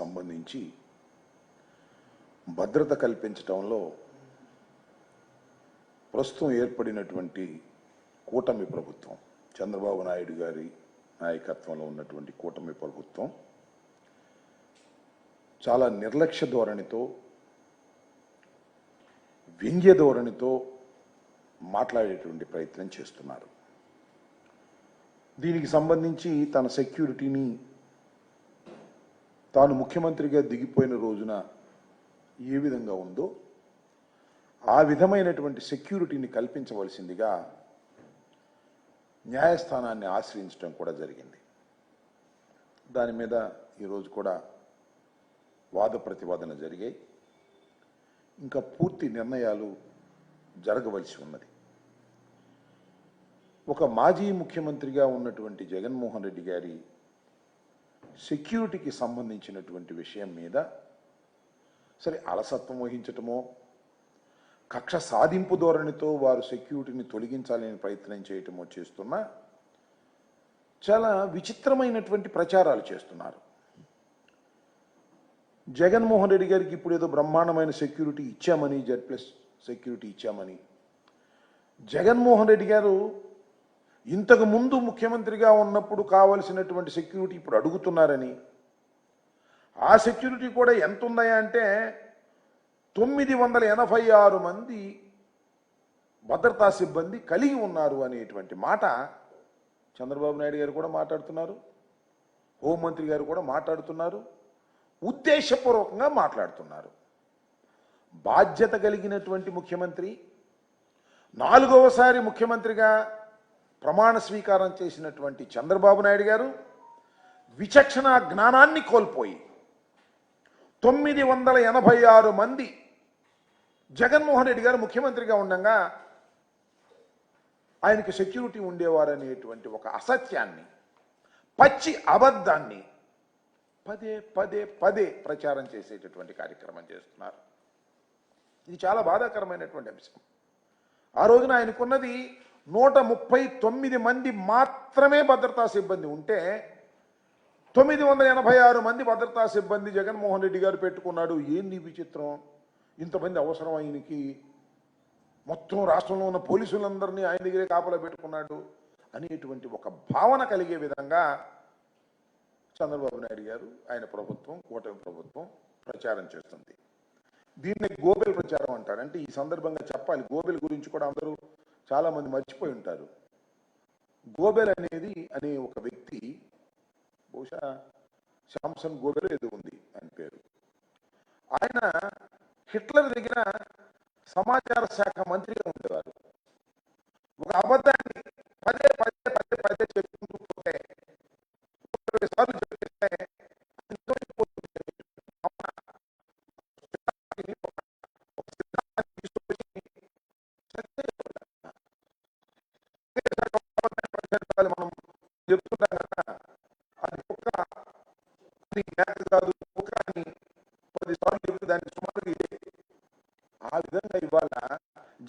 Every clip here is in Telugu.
సంబంధించి భద్రత కల్పించడంలో ప్రస్తుతం ఏర్పడినటువంటి కూటమి ప్రభుత్వం, చంద్రబాబు నాయుడు గారి నాయకత్వంలో ఉన్నటువంటి కూటమి ప్రభుత్వం చాలా నిర్లక్ష్య ధోరణితో, వ్యంగ్య ధోరణితో మాట్లాడేటువంటి ప్రయత్నం చేస్తున్నారు. దీనికి సంబంధించి తన సెక్యూరిటీని తాను ముఖ్యమంత్రిగా దిగిపోయిన రోజున ఏ విధంగా ఉందో ఆ విధమైనటువంటి సెక్యూరిటీని కల్పించవలసిందిగా న్యాయస్థానాన్ని ఆశ్రయించడం కూడా జరిగింది. దాని మీద ఈరోజు కూడా వాద ప్రతివాదన జరిగాయి. ఇంకా పూర్తి నిర్ణయాలు జరగవలసి ఉన్నది. ఒక మాజీ ముఖ్యమంత్రిగా ఉన్నటువంటి జగన్మోహన్ రెడ్డి గారి సెక్యూరిటీకి సంబంధించినటువంటి విషయం మీద సరే అలసత్వం వహించటమో, కక్ష సాధింపు ధోరణితో వారు సెక్యూరిటీని తొలగించాలని ప్రయత్నం చేయటమో చేస్తున్న చాలా విచిత్రమైనటువంటి ప్రచారాలు చేస్తున్నారు. జగన్మోహన్ రెడ్డి గారికి ఇప్పుడు ఏదో బ్రహ్మాండమైన సెక్యూరిటీ ఇచ్చామని, Z+ సెక్యూరిటీ ఇచ్చామని, జగన్మోహన్ రెడ్డి గారు ఇంతకు ముందు ముఖ్యమంత్రిగా ఉన్నప్పుడు కావలసినటువంటి సెక్యూరిటీ ఇప్పుడు అడుగుతున్నారని, ఆ సెక్యూరిటీ కూడా ఎంత ఉందయా అంటే 986 మంది భద్రతా సిబ్బంది కలిగి ఉన్నారు అనేటువంటి మాట చంద్రబాబు నాయుడు గారు కూడా మాట్లాడుతున్నారు, హోంమంత్రి గారు కూడా మాట్లాడుతున్నారు, ఉద్దేశపూర్వకంగా మాట్లాడుతున్నారు. బాధ్యత కలిగినటువంటి ముఖ్యమంత్రి, 4వసారి ముఖ్యమంత్రిగా ప్రమాణ స్వీకారం చేసినటువంటి చంద్రబాబు నాయుడు గారు విచక్షణ జ్ఞానాన్ని కోల్పోయి 986 మంది జగన్మోహన్ రెడ్డి గారు ముఖ్యమంత్రిగా ఉండగా ఆయనకి సెక్యూరిటీ ఉండేవారనేటువంటి ఒక అసత్యాన్ని, పచ్చి అబద్ధాన్ని పదే పదే పదే ప్రచారం చేసేటటువంటి కార్యక్రమం చేస్తున్నారు. ఇది చాలా బాధాకరమైనటువంటి అంశం. ఆ రోజున ఆయనకున్నది 139 మంది మాత్రమే భద్రతా సిబ్బంది ఉంటే 986 మంది భద్రతా సిబ్బంది జగన్మోహన్ రెడ్డి గారు పెట్టుకున్నాడు. ఏంది విచిత్రం, ఇంతమంది అవసరం ఆయనకి, మొత్తం రాష్ట్రంలో ఉన్న పోలీసులందరినీ ఆయన దగ్గరే కాపలా పెట్టుకున్నాడు అనేటువంటి ఒక భావన కలిగే విధంగా చంద్రబాబు నాయుడు గారు, ఆయన ప్రభుత్వం, కూటమి ప్రభుత్వం ప్రచారం చేస్తుంది. దీన్ని గోబెల్ ప్రచారం అంటారు. అంటే ఈ సందర్భంగా చెప్పాలి, గోబెల్ గురించి కూడా అందరూ చాలా మంది మర్చిపోయి ఉంటారు. గోబెల్ అనే ఒక వ్యక్తి, బహుశా శాంసన్ గోబెల్ ఏదో ఉంది ఆయన పేరు, ఆయన హిట్లర్ దగ్గర సమాచార శాఖ మంత్రిగా ఉండేవారు. ఒక అబద్ధాన్ని పదే పదే పదే పదే చెప్పుకుంటూ పోతే 20 సార్లు చెప్పేస్తే మనం చెప్తుంటాం కదా, అది కుక్క, అది మేక కాదు, కుక్క అని 10 సార్లు చెప్తే దానికి సుమారుగా ఇదే. ఆ విధంగా ఇవాళ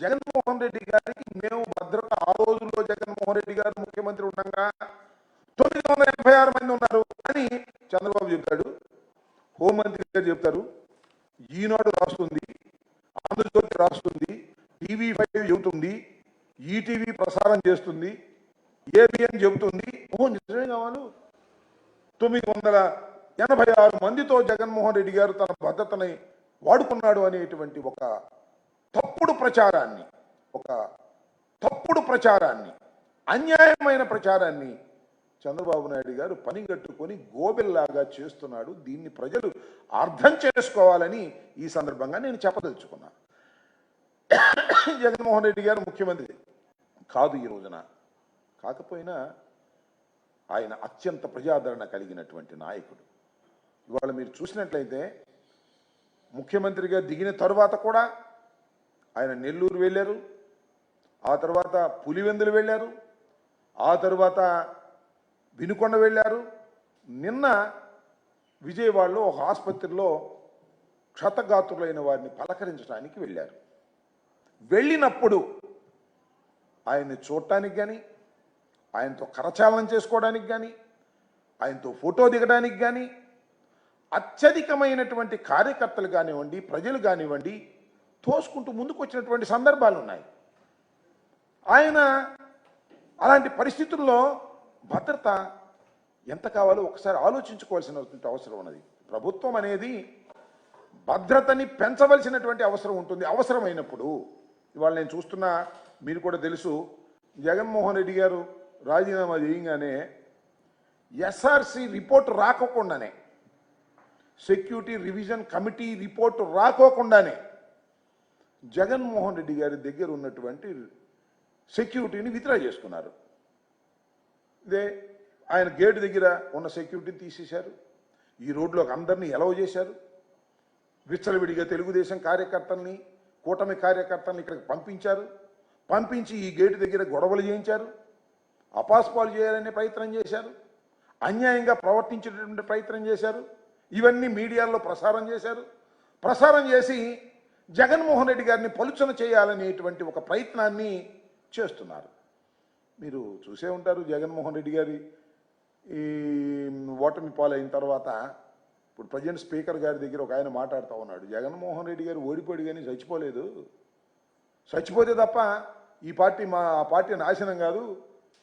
జగన్మోహన్ రెడ్డి గారికి మేము భద్రత, ఆ రోజుల్లో జగన్మోహన్ రెడ్డి గారు ముఖ్యమంత్రి ఉండగా 986 మంది ఉన్నారు అని చంద్రబాబు చెప్తాడు, హోంమంత్రి గారు చెప్తారు, ఈనాడు రాస్తుంది, ఆంధ్రజ్యోతి రాస్తుంది, TV5 చెబుతుంది, ఈటీవీ ప్రసారం చేస్తుంది, ABN చెబుతుంది. నిజమే కావాలి, 986 మందితో జగన్మోహన్ రెడ్డి గారు తన భద్రతని వాడుకున్నాడు అనేటువంటి ఒక తప్పుడు ప్రచారాన్ని, అన్యాయమైన ప్రచారాన్ని చంద్రబాబు నాయుడు గారు పనిగట్టుకొని గోబెల్లాగా చేస్తున్నాడు. దీన్ని ప్రజలు అర్థం చేసుకోవాలని ఈ సందర్భంగా నేను చెప్పదలుచుకున్నా. జగన్మోహన్ రెడ్డి గారు ముఖ్యమంత్రి కాదు ఈ రోజున, కాకపోయినా ఆయన అత్యంత ప్రజాదరణ కలిగినటువంటి నాయకుడు. ఇవాళ మీరు చూసినట్లయితే ముఖ్యమంత్రిగా దిగిన తరువాత కూడా ఆయన నెల్లూరు వెళ్ళారు, ఆ తర్వాత పులివెందులు వెళ్ళారు, ఆ తర్వాత వినుకొండ వెళ్ళారు, నిన్న విజయవాడలో ఒక ఆసుపత్రిలో క్షతగాత్రులైన వారిని పలకరించడానికి వెళ్ళారు. వెళ్ళినప్పుడు ఆయన్ని చూడటానికి కానీ, ఆయనతో కరచాలనం చేసుకోవడానికి కానీ, ఆయనతో ఫోటో దిగడానికి కానీ, అత్యధికమైనటువంటి కార్యకర్తలు కానివ్వండి, ప్రజలు కానివ్వండి, తోసుకుంటూ ముందుకు వచ్చినటువంటి సందర్భాలు ఉన్నాయి. ఆయన అలాంటి పరిస్థితుల్లో భద్రత ఎంత కావాలో ఒకసారి ఆలోచించుకోవాల్సినటువంటి అవసరం ఉన్నది. ప్రభుత్వం అనేది భద్రతని పెంచవలసినటువంటి అవసరం ఉంటుంది. అవసరమైనప్పుడు ఇవాళ నేను చూస్తున్నా, మీరు కూడా తెలుసు, జగన్మోహన్ రెడ్డి గారు రాజీనామా చేయగానే ఎస్ఆర్సి రిపోర్టు రాకోకుండానే, సెక్యూరిటీ రివిజన్ కమిటీ రిపోర్టు రాకోకుండానే జగన్మోహన్ రెడ్డి గారి దగ్గర ఉన్నటువంటి సెక్యూరిటీని విత్డ్రా చేసుకున్నారు. ఇదే ఆయన గేటు దగ్గర ఉన్న సెక్యూరిటీని తీసేశారు. ఈ రోడ్లోకి అందరినీ ఎలవ్ చేశారు. విచ్చలవిడిగా తెలుగుదేశం కార్యకర్తల్ని, కూటమి కార్యకర్తల్ని ఇక్కడికి పంపించారు. పంపించి ఈ గేటు దగ్గర గొడవలు చేయించారు. అపాస్పాలు చేయాలనే ప్రయత్నం చేశారు. అన్యాయంగా ప్రవర్తించేటటువంటి ప్రయత్నం చేశారు. ఇవన్నీ మీడియాలో ప్రసారం చేశారు. ప్రసారం చేసి జగన్మోహన్ రెడ్డి గారిని పలుచన చేయాలనేటువంటి ఒక ప్రయత్నాన్ని చేస్తున్నారు. మీరు చూసే ఉంటారు, జగన్మోహన్ రెడ్డి గారి ఈ ఓటమి పాలైన తర్వాత ఇప్పుడు ప్రజెంట్ స్పీకర్ గారి దగ్గర ఒక ఆయన మాట్లాడుతూ ఉన్నాడు, జగన్మోహన్ రెడ్డి గారు ఓడిపోయాడు కానీ చచ్చిపోలేదు, చచ్చిపోతే తప్ప ఈ పార్టీ ఆ పార్టీ నాశనం కాదు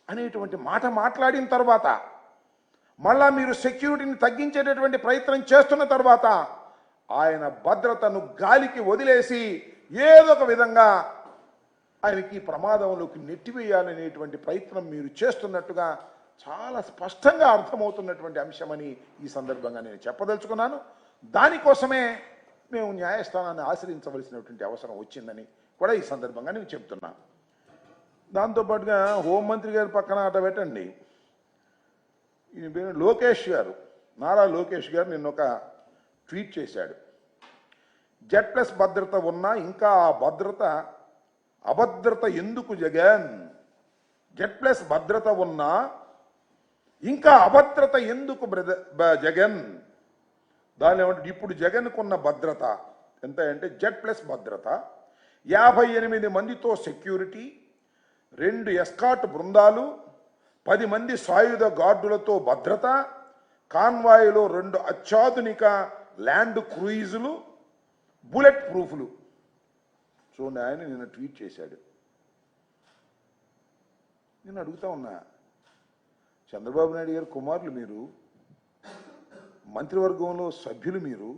అనేటువంటి మాట మాట్లాడిన తర్వాత, మళ్ళా మీరు సెక్యూరిటీని తగ్గించేటటువంటి ప్రయత్నం చేస్తున్న తర్వాత ఆయన భద్రతను గాలికి వదిలేసి ఏదో ఒక విధంగా ఆయనకి ప్రమాదంలోకి నెట్టివేయాలనేటువంటి ప్రయత్నం మీరు చేస్తున్నట్టుగా చాలా స్పష్టంగా అర్థమవుతున్నటువంటి అంశమని ఈ సందర్భంగా నేను చెప్పదలుచుకున్నాను. దానికోసమే మేము న్యాయస్థానాన్ని ఆశ్రయించవలసినటువంటి అవసరం వచ్చిందని కూడా ఈ సందర్భంగా నేను చెప్తున్నాను. దాంతోపాటుగా హోంమంత్రి గారి పక్కన అట పెట్టండి, లోకేష్ గారు, నారా లోకేష్ గారు నిన్న ఒక ట్వీట్ చేశాడు. Z+ భద్రత ఉన్నా ఇంకా ఆ అభద్రత ఎందుకు జగన్? Z+ భద్రత ఉన్నా ఇంకా అభద్రత ఎందుకు జగన్? దాని ఏమంటే ఇప్పుడు జగన్కున్న భద్రత ఎంత అంటే Z+ భద్రత 58 మందితో సెక్యూరిటీ, 2 ఎస్కాట్ బృందాలు, 10 మంది సాయుధ గార్డులతో భద్రత, కాన్వాయ్లో 2 అత్యాధునిక ల్యాండ్ క్రూయిజులు, బుల్లెట్ ప్రూఫ్లు. చూడండి, ఆయన నిన్న ట్వీట్ చేశాడు. నేను అడుగుతా ఉన్నా, చంద్రబాబు నాయుడు గారు కుమారులు మీరు, మంత్రివర్గంలో సభ్యులు మీరు,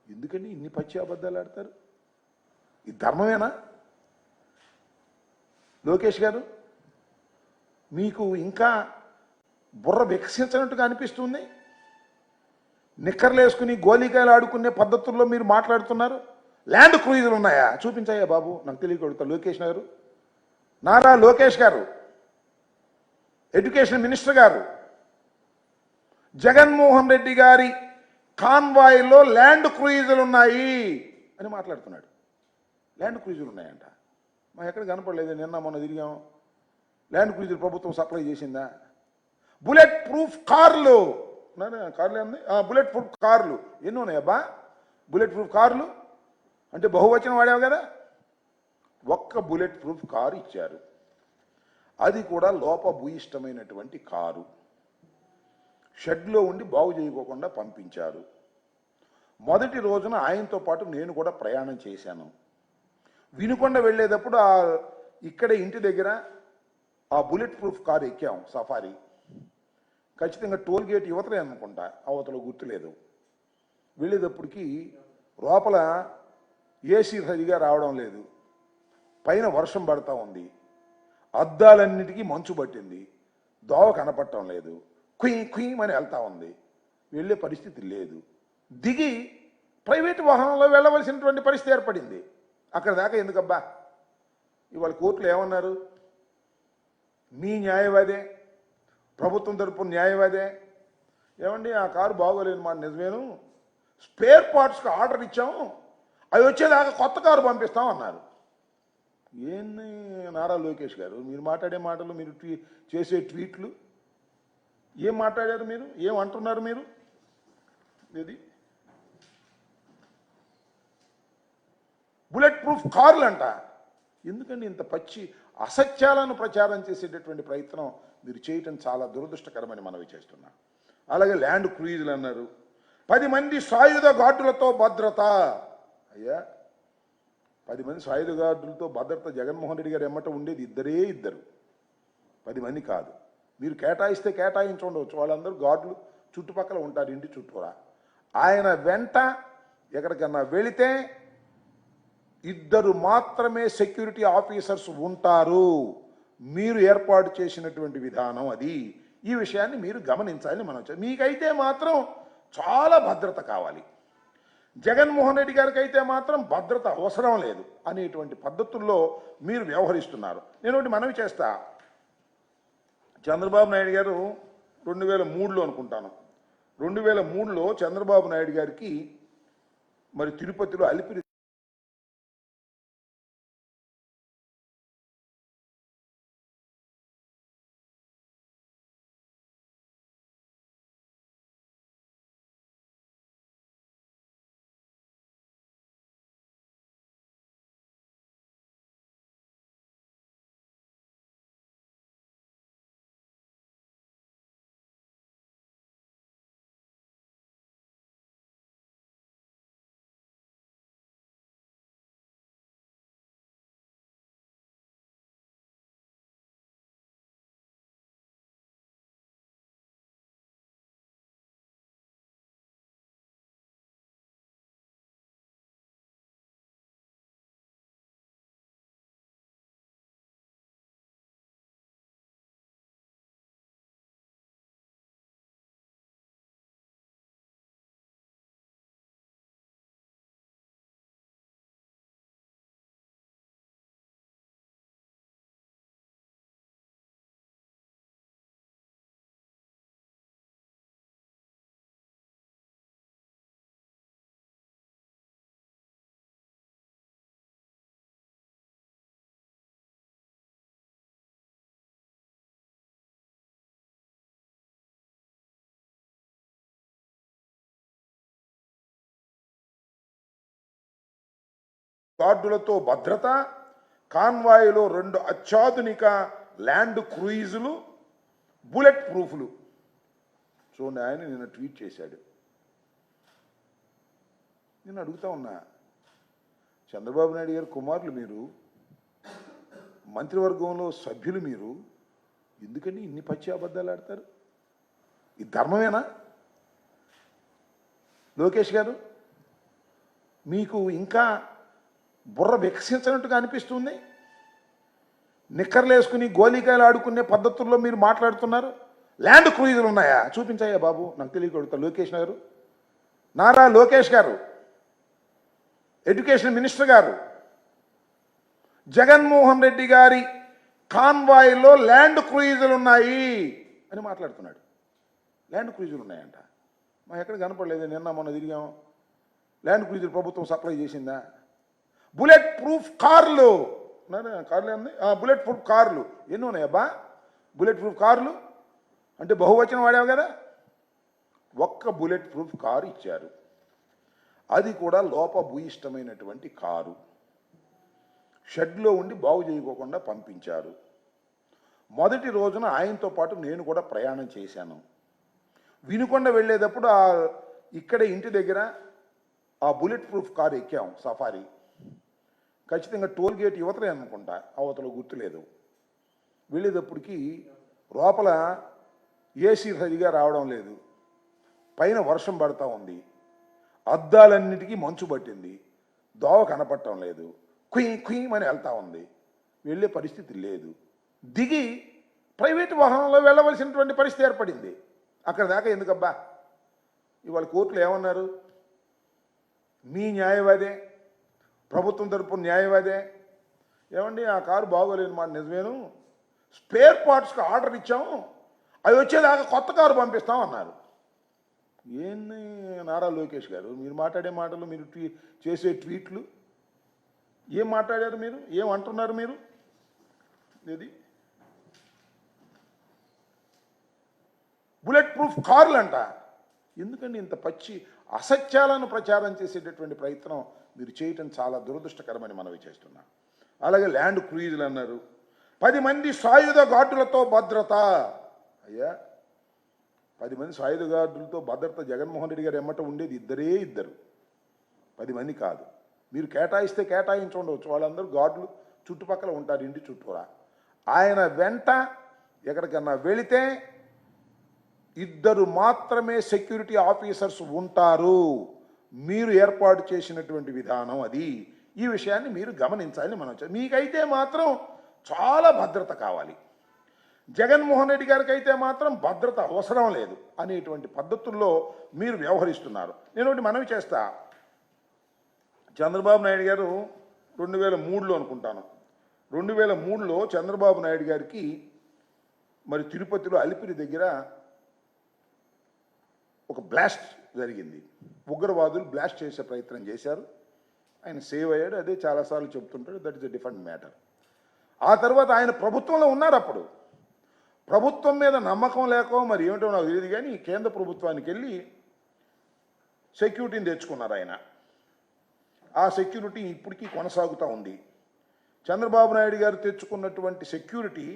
ఎందుకని ఇన్ని పచ్చి అబద్ధాలు ఆడతారు? ఇది ధర్మమేనా? లోకేష్ గారు, మీకు ఇంకా బుర్ర వికసించినట్టుగా అనిపిస్తుంది. నిక్కర్లేసుకుని గోలీకాయలు ఆడుకునే పద్ధతుల్లో మీరు మాట్లాడుతున్నారు. ల్యాండ్ క్రూయిజులు ఉన్నాయా? చూపించాయా బాబు, నాకు తెలియకూడదు. లోకేష్ గారు, నారా లోకేష్ గారు, ఎడ్యుకేషన్ మినిస్టర్ గారు, జగన్మోహన్ రెడ్డి గారి కాన్వాయ్లో ల్యాండ్ క్రూయిజులు ఉన్నాయి అని మాట్లాడుతున్నాడు. ల్యాండ్ క్రూయిజులు ఉన్నాయంట. మా ఎక్కడ కనపడలేదు, నిన్న మొన్న తిరిగాం. ల్యాండ్ క్రూయిజులు ప్రభుత్వం సప్లై చేసిందా? బుల్లెట్ ప్రూఫ్ కార్లు, కార్లు ఏంది? బుల్లెట్ ప్రూఫ్ కార్లు ఎన్ని ఉన్నాయబ్బా? బుల్లెట్ ప్రూఫ్ కార్లు అంటే బహువచనం వాడావు కదా. ఒక్క బుల్లెట్ ప్రూఫ్ కారు ఇచ్చారు, అది కూడా లోపభూయిష్టమైనటువంటి కారు. షెడ్లో ఉండి బాగు చేయకోకుండా పంపించారు. మొదటి రోజున ఆయనతో పాటు నేను కూడా ప్రయాణం చేశాను. వినుకొండ వెళ్ళేటప్పుడు ఇక్కడ ఇంటి దగ్గర ఆ బుల్లెట్ ప్రూఫ్ కారు ఎక్కాం, సఫారీ. ఖచ్చితంగా టోల్ గేట్ యువతలే అనుకుంటా, అవతల గుర్తులేదు. వెళ్ళేటప్పటికి లోపల ఏసీ సరిగా రావడం లేదు, పైన వర్షం పడతా ఉంది, అద్దాలన్నిటికీ మంచు పట్టింది, దోవ కనపడటం లేదు, కుయ్ కుయ్యమని వెళ్తా ఉంది, వెళ్ళే పరిస్థితి లేదు. దిగి ప్రైవేటు వాహనంలో వెళ్ళవలసినటువంటి పరిస్థితి ఏర్పడింది. అక్కడ దాకా ఎందుకబ్బా? ఇవాళ కోర్టులు ఏమన్నారు? మీ న్యాయవాదే, ప్రభుత్వం తరపున న్యాయవాదే, ఏమండి ఆ కారు బాగోలేదు మాట నిజమేను, స్పేర్ పార్ట్స్కి ఆర్డర్ ఇచ్చాము, అవి వచ్చేదాకా కొత్త కారు పంపిస్తాం అన్నారు. ఏంది నారా లోకేష్ గారు, మీరు మాట్లాడే మాటలు, మీరు చేసే ట్వీట్లు, ఏం మాట్లాడారు మీరు? ఏం అంటున్నారు మీరు? ఇది బుల్లెట్ ప్రూఫ్ కార్లు అంట. ఎందుకండి ఇంత పచ్చి అసత్యాలను ప్రచారం చేసేటటువంటి ప్రయత్నం మీరు చేయటం చాలా దురదృష్టకరమని మనవి చేస్తున్నా. అలాగే ల్యాండ్ క్రూయిజులు అన్నారు. 10 మంది సాయుధ గార్డులతో భద్రత. అయ్యా, 10 మంది సాయుధ గార్డులతో భద్రత జగన్మోహన్ రెడ్డి గారు ఎమ్మట ఉండేది ఇద్దరు, 10 మంది కాదు. మీరు కేటాయిస్తే కేటాయించుండవచ్చు, వాళ్ళందరూ గార్డులు చుట్టుపక్కల ఉంటారు, ఇంటి చుట్టూరా. ఆయన వెంట ఎక్కడికన్నా వెళితే 2 మాత్రమే సెక్యూరిటీ ఆఫీసర్స్ ఉంటారు. మీరు ఏర్పాటు చేసినటువంటి విధానం అది. ఈ విషయాన్ని మీరు గమనించాలని మనం మీకైతే మాత్రం చాలా భద్రత కావాలి, జగన్మోహన్ రెడ్డి గారికి అయితే మాత్రం భద్రత అవసరం లేదు అనేటువంటి పద్ధతుల్లో మీరు వ్యవహరిస్తున్నారు. నేను ఒకటి మనవి చేస్తా. చంద్రబాబు నాయుడు గారు 2003లో అనుకుంటాను, 2003లో చంద్రబాబు నాయుడు గారికి మరి తిరుపతిలో అలిపిరి గార్డులతో భద్రత, కాన్వాయ్లో 2 అత్యాధునిక ల్యాండ్ క్రూయిజులు, బుల్లెట్ ప్రూఫ్లు. చూడండి, ఆయన నిన్న ట్వీట్ చేశాడు. నేను అడుగుతా ఉన్నా, చంద్రబాబు నాయుడు గారు కుమారులు మీరు, మంత్రివర్గంలో సభ్యులు మీరు, ఎందుకని ఇన్ని పచ్చి అబద్ధాలు ఆడతారు? ఇది ధర్మమేనా? లోకేష్ గారు, మీకు ఇంకా బుర్ర వికసించినట్టుగా అనిపిస్తుంది. నిక్కర్లు వేసుకుని గోలీకాయలు ఆడుకునే పద్ధతుల్లో మీరు మాట్లాడుతున్నారు. ల్యాండ్ క్రూయిజులు ఉన్నాయా? చూపించాయా బాబు, నాకు తెలియకూడదు. లోకేష్ గారు, నారా లోకేష్ గారు, ఎడ్యుకేషన్ మినిస్టర్ గారు, జగన్మోహన్ రెడ్డి గారి కాన్వాయ్లో ల్యాండ్ క్రూయిజులు ఉన్నాయి అని మాట్లాడుతున్నాడు. ల్యాండ్ క్రూయిజులు ఉన్నాయంట. మా ఎక్కడ కనపడలేదు, నిన్న మొన్న తిరిగాం. ల్యాండ్ క్రూయిజులు ప్రభుత్వం సప్లై చేసిందా? బుల్లెట్ ప్రూఫ్ కార్లు, కార్లు ఏంది? బుల్లెట్ ప్రూఫ్ కార్లు ఎన్ని ఉన్నాయబ్బా? బుల్లెట్ ప్రూఫ్ కార్లు అంటే బహువచనం వాడావు కదా. ఒక్క బుల్లెట్ ప్రూఫ్ కారు ఇచ్చారు, అది కూడా లోపభూయిష్టమైనటువంటి కారు. షెడ్లో ఉండి బాగు చేయకోకుండా పంపించారు. మొదటి రోజున ఆయనతో పాటు నేను కూడా ప్రయాణం చేశాను. వినుకొండ వెళ్ళేటప్పుడు ఇక్కడ ఇంటి దగ్గర ఆ బుల్లెట్ ప్రూఫ్ కారు ఎక్కాం, సఫారీ. ఖచ్చితంగా టోల్ గేట్ యువతలే అనుకుంటా, అవతల గుర్తులేదు. వెళ్ళేటప్పటికి లోపల ఏసీ సరిగా రావడం లేదు, పైన వర్షం పడతా ఉంది, అద్దాలన్నిటికీ మంచు పట్టింది, దోవ కనపడటం లేదు, కుయ్యమని వెళ్తా ఉంది, వెళ్ళే పరిస్థితి లేదు. దిగి ప్రైవేటు వాహనంలో వెళ్ళవలసినటువంటి పరిస్థితి ఏర్పడింది. అక్కడ దాకా ఎందుకబ్బా? ఇవాళ కోర్టులు ఏమన్నారు? మీ న్యాయవాదే, ప్రభుత్వం తరపున న్యాయవాదే, ఏమండి ఆ కారు బాగోలేని మాట నిజమేను, స్పేర్ పార్ట్స్కి ఆర్డర్ ఇచ్చాము, అవి వచ్చేదాకా కొత్త కారు పంపిస్తాం అన్నారు. ఏంది నారా లోకేష్ గారు, మీరు మాట్లాడే మాటలు, మీరు చేసే ట్వీట్లు, ఏం మాట్లాడారు మీరు? ఏం అంటున్నారు మీరు? ఇది బుల్లెట్ ప్రూఫ్ కార్లు అంట. ఎందుకండి ఇంత పచ్చి అసత్యాలను ప్రచారం చేసేటటువంటి ప్రయత్నం మీరు చేయటం చాలా దురదృష్టకరమని మనవి చేస్తున్నా. అలాగే ల్యాండ్ క్రూయిజులు అన్నారు. 10 మంది సాయుధ గార్డులతో భద్రత. అయ్యా, 10 మంది సాయుధ గార్డులతో భద్రత జగన్మోహన్ రెడ్డి గారు ఎమ్మట ఉండేది ఇద్దరు 10 మంది కాదు. మీరు కేటాయిస్తే కేటాయించుండవచ్చు, వాళ్ళందరూ గార్డులు చుట్టుపక్కల ఉంటారు ఇంటి చుట్టూరా. ఆయన వెంట ఎక్కడికన్నా వెళితే 2 మాత్రమే సెక్యూరిటీ ఆఫీసర్స్ ఉంటారు. మీరు ఏర్పాటు చేసినటువంటి విధానం అది. ఈ విషయాన్ని మీరు గమనించాలని మనం మీకైతే మాత్రం చాలా భద్రత కావాలి, జగన్మోహన్ రెడ్డి గారికి అయితే మాత్రం భద్రత అవసరం లేదు అనేటువంటి పద్ధతుల్లో మీరు వ్యవహరిస్తున్నారు. నేను ఒకటి మనవి చేస్తా, చంద్రబాబు నాయుడు గారు 2003లో అనుకుంటాను, 2003లో చంద్రబాబు నాయుడు గారికి మరి తిరుపతిలో అలిపిరి దగ్గర ఒక బ్లాస్ట్ జరిగింది. ఉగ్రవాదులు బ్లాస్ట్ చేసే ప్రయత్నం చేశారు. ఆయన సేవ్ అయ్యాడు, అదే చాలాసార్లు చెప్తుంటాడు, that is a different matter. ఆ తర్వాత ఆయన ప్రభుత్వంలో ఉన్నారు. అప్పుడు ప్రభుత్వం మీద నమ్మకం లేకో మరి ఏమిటో నాకు తెలియదు కానీ కేంద్ర ప్రభుత్వానికి వెళ్ళి సెక్యూరిటీని తెచ్చుకున్నారు ఆయన. ఆ సెక్యూరిటీ ఇప్పటికీ కొనసాగుతూ ఉంది. చంద్రబాబు నాయుడు గారు తెచ్చుకున్నటువంటి సెక్యూరిటీ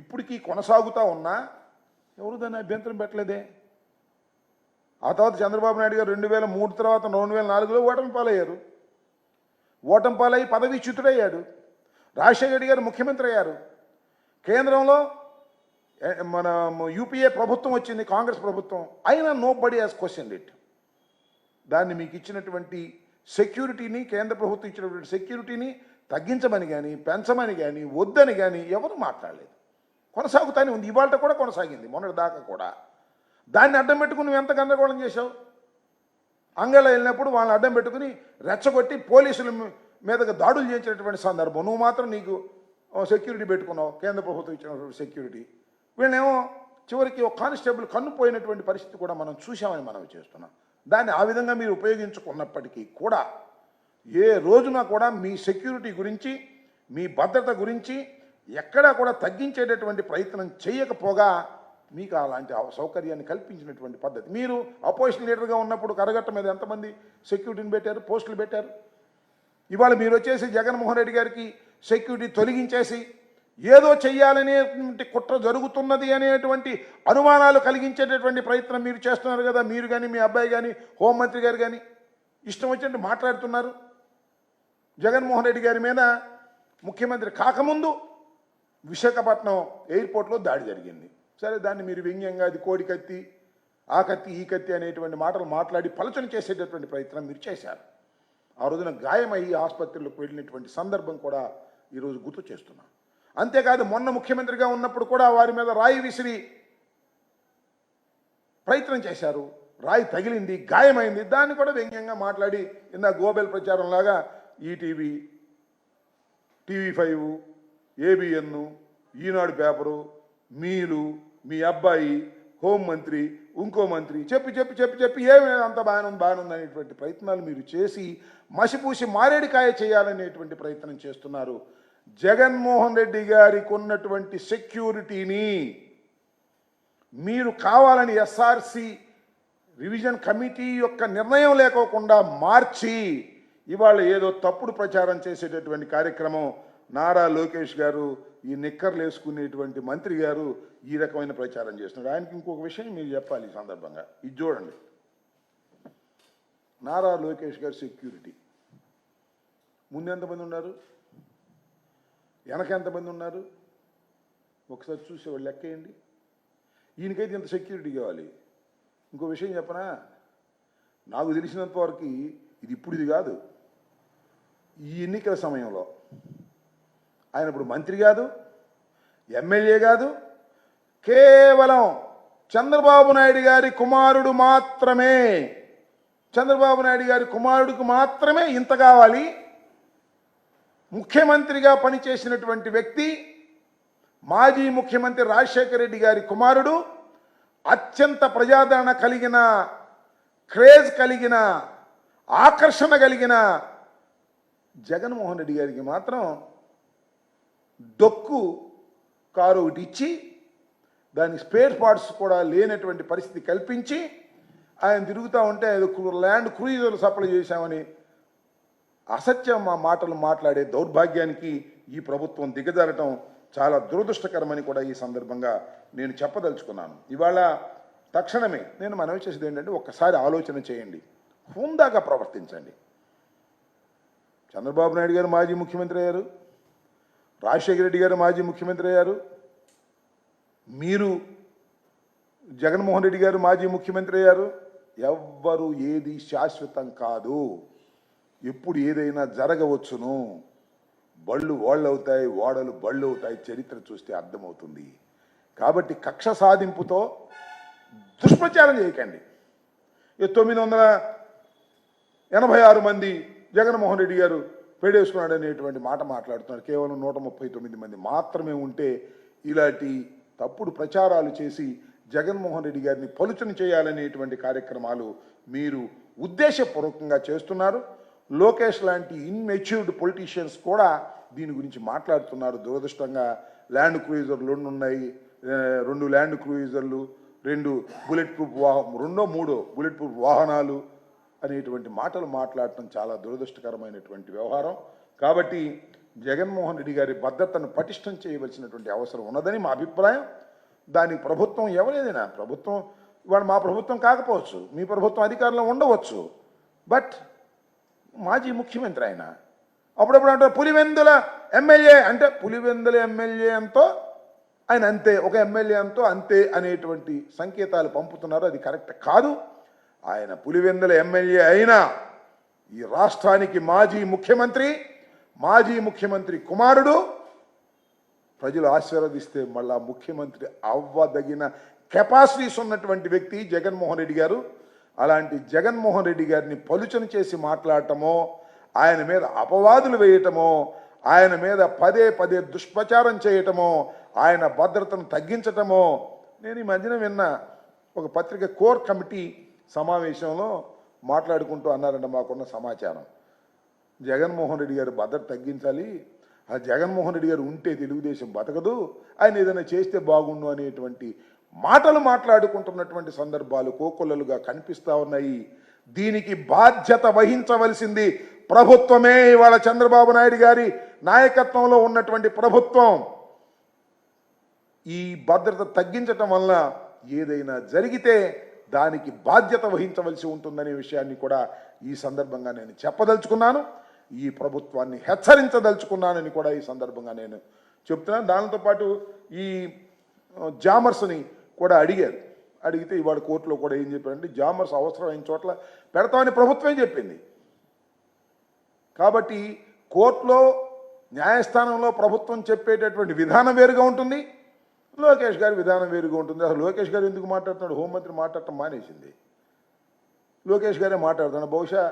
ఇప్పటికీ కొనసాగుతూ ఉన్నా ఎవరు దాన్ని అభ్యంతరం పెట్టలేదే. ఆ తర్వాత చంద్రబాబు నాయుడు గారు 2003 తర్వాత 2004లో ఓటమి పాలయ్యారు. ఓటమి పాలయ్యి పదవీచ్యుతుడయ్యాడు. రాజశేఖర రెడ్డి గారు ముఖ్యమంత్రి అయ్యారు. కేంద్రంలో మన యూపీఏ ప్రభుత్వం వచ్చింది, కాంగ్రెస్ ప్రభుత్వం. అయినా నోబడీ హాస్ క్వశ్చన్డ్ ఇట్. దాన్ని మీకు ఇచ్చినటువంటి సెక్యూరిటీని, కేంద్ర ప్రభుత్వం ఇచ్చినటువంటి సెక్యూరిటీని తగ్గించమని కానీ పెంచమని కానీ వద్దని కానీ ఎవరు మాట్లాడలేదు. కొనసాగుతానే ఉంది, ఇవాళ కూడా కొనసాగింది, మొన్నటి దాకా కూడా. దాన్ని అడ్డం పెట్టుకుని నువ్వు ఎంత గందరగోళం చేశావు. అంగళ వెళ్ళినప్పుడు వాళ్ళని అడ్డం పెట్టుకుని రెచ్చగొట్టి పోలీసుల మీదకి దాడులు చేయించినటువంటి సందర్భం. నువ్వు మాత్రం నీకు సెక్యూరిటీ పెట్టుకున్నావు, కేంద్ర ప్రభుత్వం ఇచ్చినటువంటి సెక్యూరిటీ. వీళ్ళనేమో చివరికి ఒక కానిస్టేబుల్ కన్ను పోయినటువంటి పరిస్థితి కూడా మనం చూసామని మనం చేస్తున్నాం. దాన్ని ఆ విధంగా మీరు ఉపయోగించుకున్నప్పటికీ కూడా ఏ రోజున కూడా మీ సెక్యూరిటీ గురించి, మీ భద్రత గురించి ఎక్కడా కూడా తగ్గించేటటువంటి ప్రయత్నం చేయకపోగా మీకు అలాంటి సౌకర్యాన్ని కల్పించినటువంటి పద్ధతి. మీరు అపోజిషన్ లీడర్గా ఉన్నప్పుడు కరగట్ట మీద ఎంతమంది సెక్యూరిటీని పెట్టారు, పోస్టులు పెట్టారు. ఇవాళ మీరు వచ్చేసి జగన్మోహన్ రెడ్డి గారికి సెక్యూరిటీ తొలగించేసి ఏదో చెయ్యాలనేటువంటి కుట్ర జరుగుతున్నది అనేటువంటి అనుమానాలు కలిగించేటటువంటి ప్రయత్నం మీరు చేస్తున్నారు కదా. మీరు కానీ మీ అబ్బాయి కానీ హోంమంత్రి గారు కానీ ఇష్టం వచ్చినట్టు మాట్లాడుతున్నారు. జగన్మోహన్ రెడ్డి గారి మీద ముఖ్యమంత్రి కాకముందు విశాఖపట్నం ఎయిర్పోర్ట్లో దాడి జరిగింది. సరే, దాన్ని మీరు వ్యంగ్యంగా అది కోడి కత్తి, ఆ కత్తి, ఈ కత్తి అనేటువంటి మాటలు మాట్లాడి పలచన చేసేటటువంటి ప్రయత్నం మీరు చేశారు. ఆ రోజున గాయమయ్యి ఆసుపత్రిలోకి వెళ్ళినటువంటి సందర్భం కూడా ఈరోజు గుర్తు చేస్తున్నాం. అంతేకాదు, మొన్న ముఖ్యమంత్రిగా ఉన్నప్పుడు కూడా వారి మీద రాయి విసిరి ప్రయత్నం చేశారు. రాయి తగిలింది, గాయమైంది. దాన్ని కూడా వ్యంగ్యంగా మాట్లాడి ఇందా గోబెల్ ప్రచారంలాగా ఈటీవీ, TV5, ABN, ఈనాడు పేపరు, మీలు, మీ అబ్బాయి, హోంమంత్రి, ఇంకో మంత్రి చెప్పి ఏమి అంత బాగానుంది అనేటువంటి ప్రయత్నాలు మీరు చేసి మసిపూసి మారేడికాయ చేయాలనేటువంటి ప్రయత్నం చేస్తున్నారు. జగన్మోహన్ రెడ్డి గారికి ఉన్నటువంటి సెక్యూరిటీని మీరు కావాలని ఎస్ఆర్సి రివిజన్ కమిటీ యొక్క నిర్ణయం లేకోకుండా మార్చి ఇవాళ ఏదో తప్పుడు ప్రచారం చేసేటటువంటి కార్యక్రమం నారా లోకేష్ గారు, ఈ నిక్కర్లు వేసుకునేటువంటి మంత్రి గారు ఈ రకమైన ప్రచారం చేస్తున్నారు. ఆయనకి ఇంకొక విషయం మీరు చెప్పాలి ఈ సందర్భంగా. ఇది చూడండి, నారా లోకేష్ గారు సెక్యూరిటీ ముందు ఎంతమంది ఉన్నారు, వెనక ఎంతమంది ఉన్నారు, ఒకసారి చూసి వాళ్ళు లెక్కేయండి. ఈయనకైతే ఇంత సెక్యూరిటీ కావాలి. ఇంకో విషయం చెప్పనా, నాకు తెలిసినంత వరకు ఇది ఇప్పుడు ఇది కాదు, ఈ ఎన్నికల సమయంలో ఆయన ఇప్పుడు మంత్రి కాదు, ఎమ్మెల్యే కాదు, కేవలం చంద్రబాబు నాయుడు గారి కుమారుడు మాత్రమే. చంద్రబాబు నాయుడు గారి కుమారుడికి మాత్రమే ఇంత కావాలి. ముఖ్యమంత్రిగా పనిచేసినటువంటి వ్యక్తి, మాజీ ముఖ్యమంత్రి రాజశేఖర రెడ్డి గారి కుమారుడు, అత్యంత ప్రజాదరణ కలిగిన, క్రేజ్ కలిగిన, ఆకర్షణ కలిగిన జగన్మోహన్ రెడ్డి గారికి మాత్రం డొక్కు కారు ఒకటి ఇచ్చి దానికి స్పేర్ పార్ట్స్ కూడా లేనటువంటి పరిస్థితి కల్పించి ఆయన తిరుగుతూ ఉంటే ల్యాండ్ క్రూయిజర్లు సప్లై చేశామని అసత్యం మాటలు మాట్లాడే దౌర్భాగ్యానికి ఈ ప్రభుత్వం దిగజారటం చాలా దురదృష్టకరమని కూడా ఈ సందర్భంగా నేను చెప్పదలుచుకున్నాను. ఇవాళ తక్షణమే నేను మనవి చేసేది ఏంటంటే ఒక్కసారి ఆలోచన చేయండి, హుందాగా ప్రవర్తించండి. చంద్రబాబు నాయుడు గారు మాజీ ముఖ్యమంత్రి అయ్యారు, రాజశేఖర రెడ్డి గారు మాజీ ముఖ్యమంత్రి అయ్యారు, మీరు జగన్మోహన్ రెడ్డి గారు మాజీ ముఖ్యమంత్రి అయ్యారు. ఎవ్వరు ఏది శాశ్వతం కాదు, ఎప్పుడు ఏదైనా జరగవచ్చును. బళ్ళు ఓళ్ళు అవుతాయి, ఓడలు బళ్ళు అవుతాయి, చరిత్ర చూస్తే అర్థమవుతుంది. కాబట్టి కక్ష సాధింపుతో దుష్ప్రచారం చేయకండి. 986 మంది జగన్మోహన్ రెడ్డి గారు పేడేసుకున్నాడు అనేటువంటి మాట మాట్లాడుతున్నారు. కేవలం 139 మంది మాత్రమే ఉంటే ఇలాంటి తప్పుడు ప్రచారాలు చేసి జగన్మోహన్ రెడ్డి గారిని పలుచన చేయాలనేటువంటి కార్యక్రమాలు మీరు ఉద్దేశపూర్వకంగా చేస్తున్నారు. లోకేష్ లాంటి ఇన్మెచ్యూర్డ్ పొలిటీషియన్స్ కూడా దీని గురించి మాట్లాడుతున్నారు. దురదృష్టంగా ల్యాండ్ క్రూయిజర్లు 2 ఉన్నాయి, 2 ల్యాండ్ క్రూయిజర్లు, 2 బుల్లెట్ ప్రూఫ్ బుల్లెట్ ప్రూఫ్ వాహనాలు అనేటువంటి మాటలు మాట్లాడటం చాలా దురదృష్టకరమైనటువంటి వ్యవహారం. కాబట్టి జగన్మోహన్ రెడ్డి గారి భద్రతను పటిష్టం చేయవలసినటువంటి అవసరం ఉన్నదని మా అభిప్రాయం. దానికి ప్రభుత్వం ఎవరేదైనా ప్రభుత్వం, ఇవాళ మా ప్రభుత్వం కాకపోవచ్చు, మీ ప్రభుత్వం అధికారంలో ఉండవచ్చు, బట్ మాజీ ముఖ్యమంత్రి ఆయన. అప్పుడప్పుడు అంటారు పులివెందుల ఎమ్మెల్యే అంటే, పులివెందుల ఎమ్మెల్యే అంతో ఆయన అంతే, ఒక ఎమ్మెల్యే అంతో అంతే అనేటువంటి సంకేతాలు పంపుతున్నారు. అది కరెక్ట్ కాదు. ఆయన పులివెందుల ఎమ్మెల్యే అయినా ఈ రాష్ట్రానికి మాజీ ముఖ్యమంత్రి కుమారుడు. ప్రజలు ఆశీర్వదిస్తే మళ్ళా ముఖ్యమంత్రి అవ్వదగిన కెపాసిటీస్ ఉన్నటువంటి వ్యక్తి జగన్మోహన్ రెడ్డి గారు. అలాంటి జగన్మోహన్ రెడ్డి గారిని పలుచన చేసి మాట్లాడటమో, ఆయన మీద అపవాదులు వేయటమో, ఆయన మీద పదే పదే దుష్ప్రచారం చేయటమో, ఆయన భద్రతను తగ్గించటమో. నేను ఈ మధ్యన విన్న ఒక పత్రిక కోర్ కమిటీ సమావేశంలో మాట్లాడుకుంటూ అన్నారంట, మాకున్న సమాచారం, జగన్మోహన్ రెడ్డి గారు భద్రత తగ్గించాలి, ఆ జగన్మోహన్ రెడ్డి గారు ఉంటే తెలుగుదేశం బతకదు, ఆయన ఏదైనా చేస్తే బాగుండు అనేటువంటి మాటలు మాట్లాడుకుంటున్నటువంటి సందర్భాలు కోకొల్లలుగా కనిపిస్తూ ఉన్నాయి. దీనికి బాధ్యత వహించవలసింది ప్రభుత్వమే. ఇవాళ చంద్రబాబు నాయుడు గారి నాయకత్వంలో ఉన్నటువంటి ప్రభుత్వం ఈ భద్రత తగ్గించటం వల్ల ఏదైనా జరిగితే దానికి బాధ్యత వహించవలసి ఉంటుందనే విషయాన్ని కూడా ఈ సందర్భంగా నేను చెప్పదలుచుకున్నాను. ఈ ప్రభుత్వాన్ని హెచ్చరించదలుచుకున్నానని కూడా ఈ సందర్భంగా నేను చెప్తున్నాను. దానితో పాటు ఈ జామర్స్ని కూడా అడిగితే ఇవాళ కోర్టులో కూడా ఏం చెప్పారంటే, జామర్స్ అవసరమైన చోట్ల పెడతామని ప్రభుత్వమే చెప్పింది. కాబట్టి కోర్టులో, న్యాయస్థానంలో ప్రభుత్వం చెప్పేటటువంటి విధానం వేరుగా ఉంటుంది, లోకేష్ గారి విధానం వేరుగా ఉంటుంది. అసలు లోకేష్ గారు ఎందుకు మాట్లాడుతున్నాడు? హోంమంత్రి మాట్లాడటం మానేసింది, లోకేష్ గారే మాట్లాడుతున్నాడు. బహుశా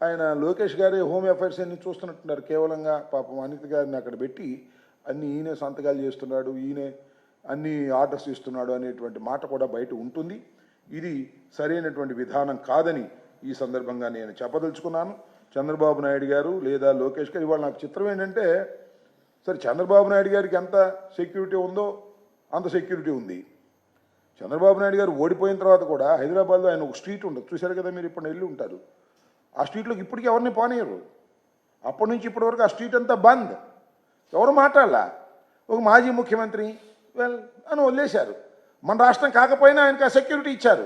ఆయన లోకేష్ గారే హోమ్ అఫైర్స్ అన్ని చూస్తున్నట్టున్నారు. కేవలంగా పాపం అనిత గారిని అక్కడ పెట్టి అన్ని ఈయనే సంతకాలు చేస్తున్నాడు, ఈయనే అన్ని ఆర్డర్స్ ఇస్తున్నాడు అనేటువంటి మాట కూడా బయట ఉంటుంది. ఇది సరైనటువంటి విధానం కాదని ఈ సందర్భంగా నేను చెప్పదలుచుకున్నాను. చంద్రబాబు నాయుడు గారు లేదా లోకేష్ గారు, ఇవాళ నాకు చిత్రం ఏంటంటే, సరే చంద్రబాబు నాయుడు గారికి ఎంత సెక్యూరిటీ ఉందో అంత సెక్యూరిటీ ఉంది. చంద్రబాబు నాయుడు గారు ఓడిపోయిన తర్వాత కూడా హైదరాబాద్లో ఆయన ఒక స్ట్రీట్ ఉండదు, చూశారు కదా మీరు, ఇప్పుడు వెళ్ళి ఉంటారు. ఆ స్ట్రీట్లోకి ఇప్పటికీ ఎవరిని పోనీయరు. అప్పటి నుంచి ఇప్పటి వరకు ఆ స్ట్రీట్ అంతా బంద్, ఎవరు మాట్లాడాల. ఒక మాజీ ముఖ్యమంత్రి అని వదిలేశారు. మన రాష్ట్రం కాకపోయినా ఆయనకి ఆ సెక్యూరిటీ ఇచ్చారు.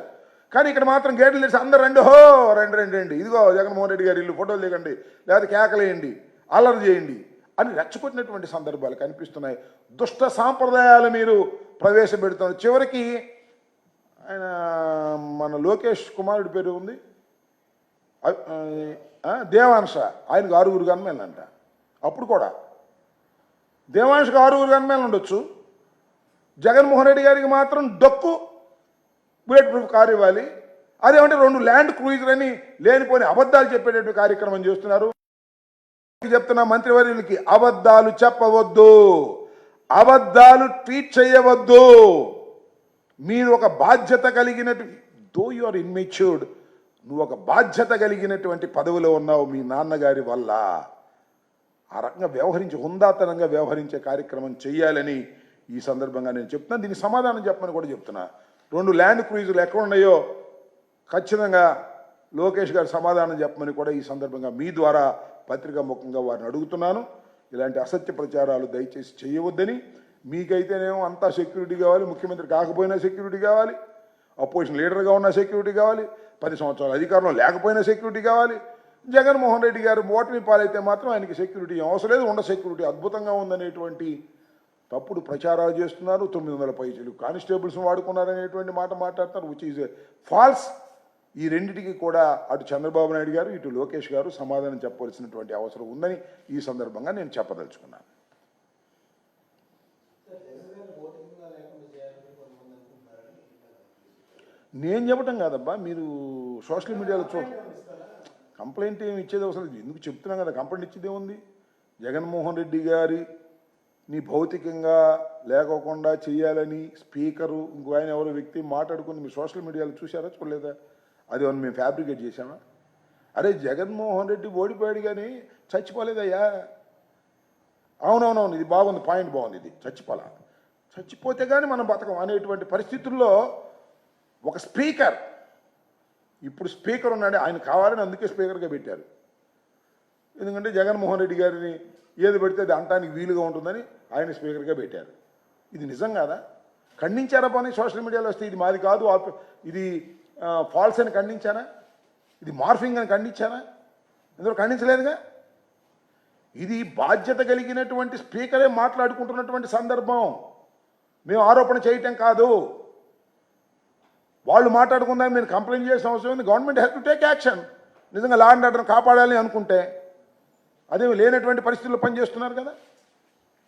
కానీ ఇక్కడ మాత్రం గేట్లు తెరిచి అందరు రండి, రండి, ఇదిగో జగన్మోహన్ రెడ్డి గారు ఇల్లు, ఫోటోలు దిగండి, లేకపోతే కేకలేయండి, అల్లరి చేయండి అని రెచ్చగొట్టినటువంటి సందర్భాలు కనిపిస్తున్నాయి. దుష్ట సాంప్రదాయాలు మీరు ప్రవేశపెడుతున్నారు. చివరికి ఆయన మన లోకేష్ కుమారుడి పేరు ఉంది దేవాంశ, ఆయనకు 6 గన్మెన్లు అంట. అప్పుడు కూడా దేవాంశకు 6 గన్మెన్లు ఉండొచ్చు, జగన్మోహన్ రెడ్డి గారికి మాత్రం డొక్కు బుల్లెట్ ప్రూఫ్ కారు ఇవ్వాలి. అదేమంటే 2 ల్యాండ్ క్రూయిజర్ అని లేనిపోని అబద్ధాలు చెప్పేటటువంటి కార్యక్రమం చేస్తున్నారు. చెప్తున్న మంత్రివర్యులకి అబద్ధాలు చెప్పవద్దు, అబద్ధాలు ట్వీట్ చేయవద్దు. మీరు ఒక బాధ్యత కలిగినట్టు, దో యు ఆర్ ఇన్మెచ్యూర్డ్, నువ్వు ఒక బాధ్యత కలిగినటువంటి పదవిలో ఉన్నావు మీ నాన్నగారి వల్ల. ఆ రకంగా వ్యవహరించి, హుందాతనంగా వ్యవహరించే కార్యక్రమం చేయాలని ఈ సందర్భంగా నేను చెప్తున్నాను. దీనికి సమాధానం చెప్పమని కూడా చెప్తున్నా. 2 ల్యాండ్ క్రూయిజర్లు ఎక్కడ ఉన్నాయో ఖచ్చితంగా లోకేష్ గారు సమాధానం చెప్పమని కూడా ఈ సందర్భంగా మీ ద్వారా పత్రికా ముఖంగా వారిని అడుగుతున్నాను. ఇలాంటి అసత్య ప్రచారాలు దయచేసి చేయవద్దని. మీకైతేనేమో అంతా సెక్యూరిటీ కావాలి, ముఖ్యమంత్రి కాకపోయినా సెక్యూరిటీ కావాలి, అపోజిషన్ లీడర్గా ఉన్న సెక్యూరిటీ కావాలి, 10 సంవత్సరాలు అధికారంలో లేకపోయినా సెక్యూరిటీ కావాలి. జగన్మోహన్ రెడ్డి గారు ఓటమి పాలైతే మాత్రం ఆయనకి సెక్యూరిటీ అవసరం లేదు, ఉండ సెక్యూరిటీ అద్భుతంగా ఉందనేటువంటి తప్పుడు ప్రచారాలు చేస్తున్నారు. 900 పైసలు కానిస్టేబుల్స్ వాడుకున్నారనేటువంటి మాట మాట్లాడుతున్నారు, విచ్ ఈజ్ ఫాల్స్. ఈ రెండింటికి కూడా అటు చంద్రబాబు నాయుడు గారు ఇటు లోకేష్ గారు సమాధానం చెప్పవలసినటువంటి అవసరం ఉందని ఈ సందర్భంగా నేను చెప్పదలుచుకున్నాను. నేను చెప్పటం కాదబ్బా, మీరు సోషల్ మీడియాలో కంప్లైంట్ ఏమి ఇచ్చేది అవసరం లేదు. ఎందుకు చెప్తున్నాం కదా, కంప్లైంట్ ఇచ్చేదే ఉంది. జగన్మోహన్ రెడ్డి గారి నీ భౌతికంగా లేకోకుండా చేయాలని స్పీకరు ఇంకో ఆయన ఎవరో వ్యక్తి మాట్లాడుకుని మీరు సోషల్ మీడియాలో చూసారా చూడలేదా? అది ఏమన్నా మేము ఫ్యాబ్రికేట్ చేసామా? అరే జగన్మోహన్ రెడ్డి ఓడిపోయాడు కానీ చచ్చిపోలేదయ్యా. అవునవునవును, ఇది బాగుంది, పాయింట్ బాగుంది, ఇది చచ్చిపోతే కానీ మనం బతకం అనేటువంటి పరిస్థితుల్లో ఒక స్పీకర్, ఇప్పుడు స్పీకర్ ఉన్నాడు, ఆయన కావాలని అందుకే స్పీకర్గా పెట్టారు. ఎందుకంటే జగన్మోహన్ రెడ్డి గారిని ఏది పెడితే అది అనటానికి వీలుగా ఉంటుందని ఆయన స్పీకర్గా పెట్టారు. ఇది నిజం కాదా? ఖండించారా పని సోషల్ మీడియాలో వస్తే ఇది మాది కాదు, ఇది ఫాల్స్ అని ఖండించానా? ఇది మార్ఫింగ్ అని ఖండించానా? ఎందుకు ఖండించలేదుగా? ఇది బాధ్యత కలిగినటువంటి స్పీకరే మాట్లాడుకుంటున్నటువంటి సందర్భం, మేము ఆరోపణ చేయటం కాదు. వాళ్ళు మాట్లాడుకుందాం, మీరు కంప్లైంట్ చేసిన అవసరం ఉంది. Government has to take action. నిజంగా లా అండ్ ఆర్డర్ని కాపాడాలని అనుకుంటే అదేమి లేనటువంటి పరిస్థితుల్లో పనిచేస్తున్నారు కదా.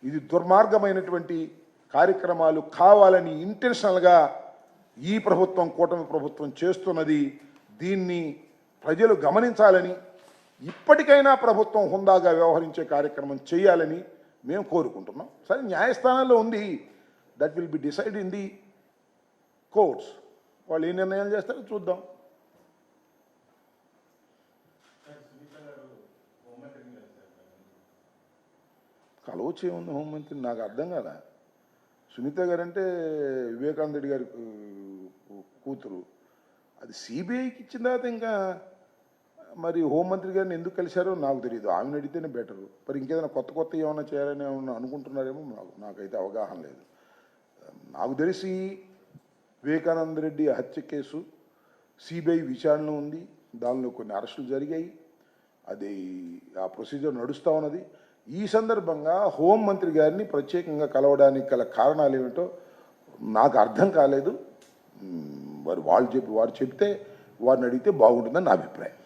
ఇది దుర్మార్గమైనటువంటి కార్యక్రమాలు కావాలని ఇంటెన్షనల్గా ఈ ప్రభుత్వం, కూటమి ప్రభుత్వం చేస్తున్నది. దీన్ని ప్రజలు గమనించాలని, ఇప్పటికైనా ప్రభుత్వం హుందాగా వ్యవహరించే కార్యక్రమం చేయాలని మేము కోరుకుంటున్నాం. సరే, న్యాయస్థానాల్లో ఉంది, that will be decide in the courts. వాళ్ళు ఏ నిర్ణయాలు చేస్తారో చూద్దాం. కలవచ్చు ఏముంది హోంమంత్రి, నాకు అర్థం కాదా. సునీత గారు అంటే వివేకానంద రెడ్డి గారి కూతురు, అది సిబిఐకి ఇచ్చిన తర్వాత ఇంకా మరి హోంమంత్రి గారిని ఎందుకు కలిశారో నాకు తెలియదు. ఆమెను అడిగితేనే బెటరు. మరి ఇంకేదైనా కొత్త ఏమైనా చేయాలని ఏమన్నా అనుకుంటున్నారేమో నాకైతే అవగాహన లేదు. నాకు తెలిసి వివేకానంద రెడ్డి హత్య కేసు సిబిఐ విచారణ ఉంది, దానిలో కొన్ని అరెస్టులు జరిగాయి, అది ఆ ప్రొసీజర్ నడుస్తూ ఉన్నది. ఈ సందర్భంగా హోంమంత్రి గారిని ప్రత్యేకంగా కలవడానికి గల కారణాలు ఏమిటో నాకు అర్థం కాలేదు. వారు చెప్తే వారిని అడిగితే బాగుంటుందని నా అభిప్రాయం.